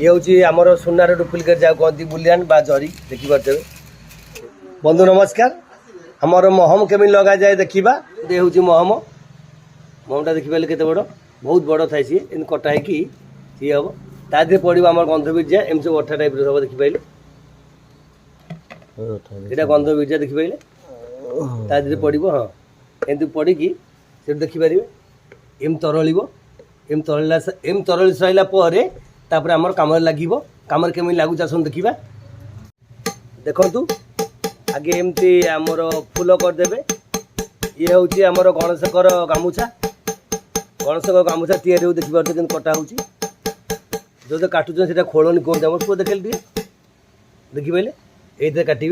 ये हूँ आमर सुनार डुप्लिकेट जहाँ कहती बुलियान बा जरी देखिपे बंधु नमस्कार आमर महम केमी लगा जाए देखा ये हूँ महम महमटा देखिपारे केते बड़ बहुत बड़ थाए सी कटा होगी सी हम ता देह पड़ो आम गंधबीजा एम सब अठा टाइप सब देखिपारे यहाँ गंधबीजा देखिपारे ता देह पड़ो हाँ एमती पड़ी से देखिपारे एम तरल एम तरल सारा तापर आमर कम लगे कम केमी लगुच आस देखा देखु आगे एमती आमर फूल करदे ये हूँ आमर गणेशकर गामुछा गणेशकर गामुछा तैयारी हो देखिए कि कटा हो जो काटुन से खोलनी कहते आम पुआ देखे दिए देखिपारे ये काटे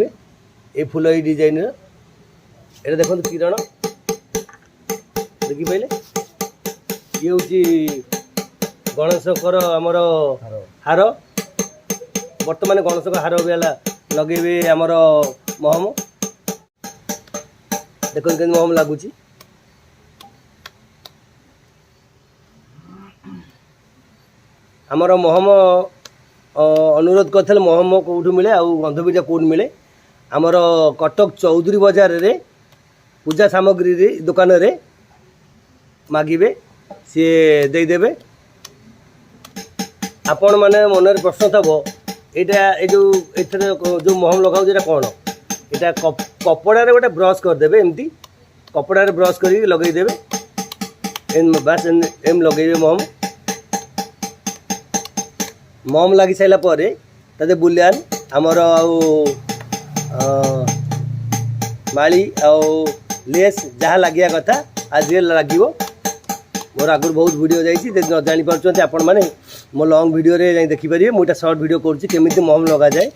ये फूल ये डिजाइन ये देखो किरण देखिपारे ये हूँ गणेशकर आमर हार बर्तमान गणेशक हार भी लगे आमर महम देखो कि महम लगुच आमर महम अनुरोध करते महम कौटू मिले आ गंधबीजा कौट मिले आमर कटक चौधरी बजार रे पूजा सामग्री दुकान रे मागिबे सी देदेवे आपण मैंने मन प्रश्न थब यहाँ जो महम लगाऊ ये कौन यहाँ कपड़ा गोटे ब्रश करदे एमती कपड़ा ब्रश कर लगेदेवे बास एम लगे महम महम लगी सारापर तादे बुलियान आमर माली लेस जहाँ लगे कथा आज लगे मोर आगुरी बहुत वीडियो जाइए जापार आपण मैंने मो लंग वीडियो रे देखिपारे मुझे सर्ट वीडियो करुँच महम लगा जाए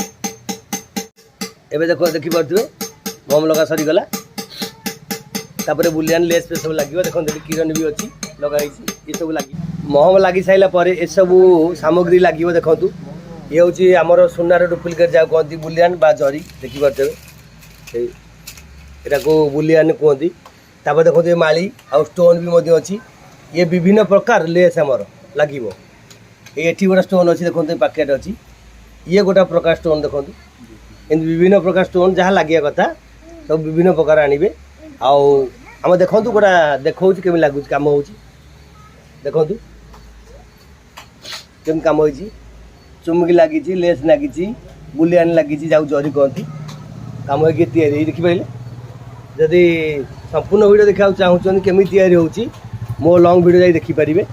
एवं देख देखिपे महम लगा सरीगला तापर बुलियान लेस पे सब लगे देखते किरण भी अच्छी लगाई ये सब लगे महम लगी सारापर ये सब सामग्री लगे देखु ये हूँ आमर सुनार डुप्लिकेट जहाँ कहती बुलियान बा जरी देखिपे यहाँ को बुलियान कहती तापर देखते माली आ स्टोन भी अच्छी ये विभिन्न प्रकार लेस आमर लगे ये गोटे स्टोन अच्छी देखते पैकेट अच्छी ये गोटा प्रकार स्टोन देखते एमती विभिन्न प्रकार स्टोन जहाँ लगे कथा सब विभिन्न प्रकार आणवे आम देखु गोटा देखा केमी लगुच कम हो देखु केमी कम हो चुमकी लगी लेस लगी बुलियान लगी जाऊ जरी कहती कम हो देखिपारे जदि संपूर्ण वीडियो देखा चाहूँ केमी तैयारी हो मो लंग वीडियो जाई देखिपारे।